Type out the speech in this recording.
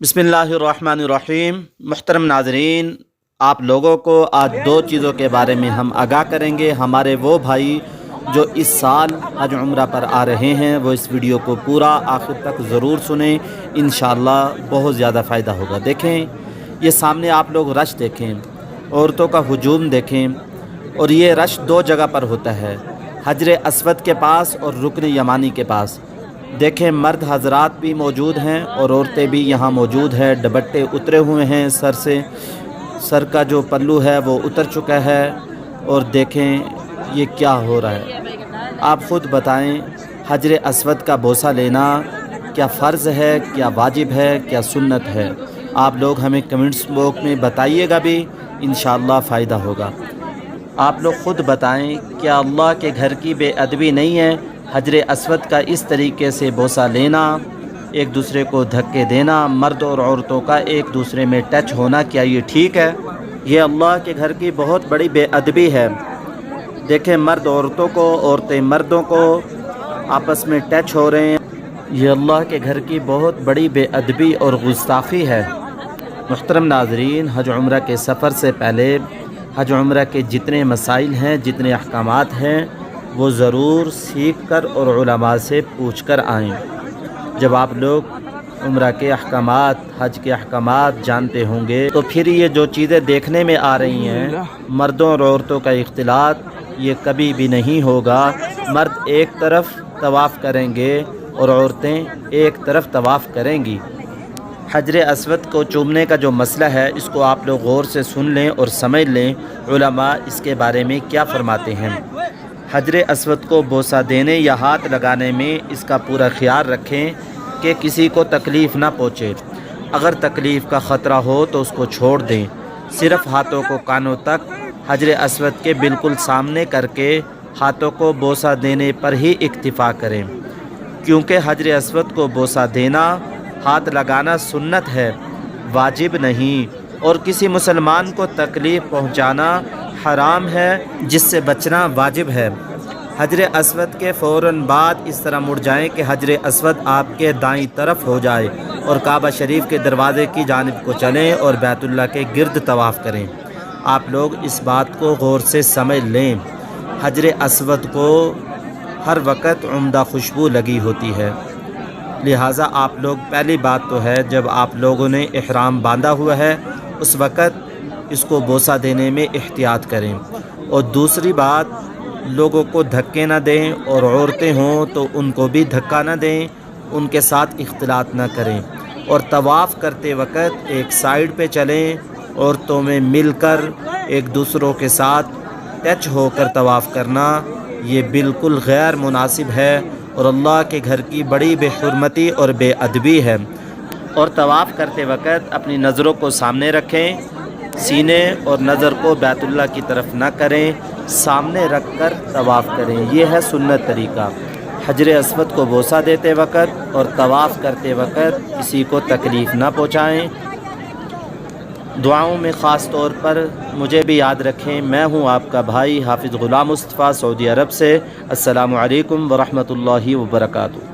बिस्मिल्लाहिर्रहमानिर्रहीम। मुहतरम नाज़रीन, आप लोगों को आज दो चीज़ों के बारे में हम आगाह करेंगे। हमारे वो भाई जो इस साल हज उम्रा पर आ रहे हैं वो इस वीडियो को पूरा आखिर तक ज़रूर सुनें, इंशाअल्लाह बहुत ज़्यादा फ़ायदा होगा। देखें, ये सामने आप लोग रश देखें, औरतों का हुजूम देखें, और ये रश दो जगह पर होता है, हजर अस्वद के पास और रुकन यमानी के पास। देखें, मर्द हजरात भी मौजूद हैं और औरतें भी यहाँ मौजूद हैं। दुपट्टे उतरे हुए हैं सर से, सर का जो पल्लू है वो उतर चुका है। और देखें ये क्या हो रहा है, आप ख़ुद बताएं। हजर अस्वद का बोसा लेना क्या फ़र्ज़ है, क्या वाजिब है, क्या सुन्नत है? आप लोग हमें कमेंट्स बॉक्स में बताइएगा भी, इंशाअल्लाह फ़ायदा होगा। आप लोग ख़ुद बताएं, क्या अल्लाह के घर की बेअदबी नहीं है हजर अस्वद का इस तरीके से बोसा लेना, एक दूसरे को धक्के देना, मर्द और औरतों का एक दूसरे में टच होना, क्या ये ठीक है? ये अल्लाह के घर की बहुत बड़ी बेअदबी है। देखें, मर्द औरतों को, औरतें मर्दों को आपस में टच हो रहे हैं। ये अल्लाह के घर की बहुत बड़ी बेअदबी और गुस्ताखी है। मुहतरम नाज़रीन, हज उम्रा के सफ़र से पहले हज उम्रा के जितने मसाइल हैं, जितने अहकामात हैं, वो ज़रूर सीख कर और उलमा से पूछ कर आएँ। जब आप लोग उम्रा के अहकामात, हज के अहकामात जानते होंगे तो फिर ये जो चीज़ें देखने में आ रही हैं, मर्दों और औरतों का इख्तिलात, ये कभी भी नहीं होगा। मर्द एक तरफ तवाफ़ करेंगे और औरतें एक तरफ तवाफ़ करेंगी। हजर अस्वद को चूमने का जो मसला है, इसको आप लोग गौर से सुन लें और समझ लें उलमा इसके बारे में क्या फ़रमाते हैं। हजर अस्वद को बोसा देने या हाथ लगाने में इसका पूरा ख्याल रखें कि किसी को तकलीफ़ ना पहुँचे। अगर तकलीफ़ का ख़तरा हो तो उसको छोड़ दें। सिर्फ़ हाथों को कानों तक हजर अस्वद के बिल्कुल सामने करके हाथों को बोसा देने पर ही इक्तिफ़ा करें, क्योंकि हजर अस्वद को बोसा देना, हाथ लगाना सुन्नत है, वाजिब नहीं। और किसी मुसलमान को तकलीफ़ पहुँचाना हराम है, जिससे बचना वाजिब है। हजर अस्वद के फ़ौरन बाद इस तरह मुड़ जाएं कि हजर अस्वद आपके दाईं तरफ हो जाए और काबा शरीफ के दरवाज़े की जानिब को चलें और बैतुल्लाह के गिर्द तवाफ़ करें। आप लोग इस बात को गौर से समझ लें। हजर अस्वद को हर वक्त उम्दा खुशबू लगी होती है, लिहाजा आप लोग, पहली बात तो है जब आप लोगों ने इहराम बांधा हुआ है उस वक़्त इसको बोसा देने में एहतियात करें। और दूसरी बात, लोगों को धक्के ना दें, और औरतें हों तो उनको भी धक्का ना दें, उनके साथ इख्तिलात ना करें। और तवाफ़ करते वक्त एक साइड पे चलें। औरतों में मिलकर एक दूसरों के साथ टच होकर तवाफ़ करना ये बिल्कुल गैर मुनासिब है और अल्लाह के घर की बड़ी बेहुरमती और बेअदबी है। और तवाफ़ करते वक्त अपनी नज़रों को सामने रखें, सीने और नज़र को बैतुल्लाह की तरफ ना करें, सामने रख कर तवाफ़ करें। यह है सुन्नत तरीका। हजर अस्वद को बोसा देते वक्त और तवाफ़ करते वक्त किसी को तकलीफ़ ना पहुँचाएँ। दुआओं में ख़ास तौर पर मुझे भी याद रखें। मैं हूँ आपका भाई हाफिज़ ग़ुलाम मुस्तफ़ा, सऊदी अरब से। अस्सलामु अलैकुम व रहमतुल्लाहि व बरकातुहू।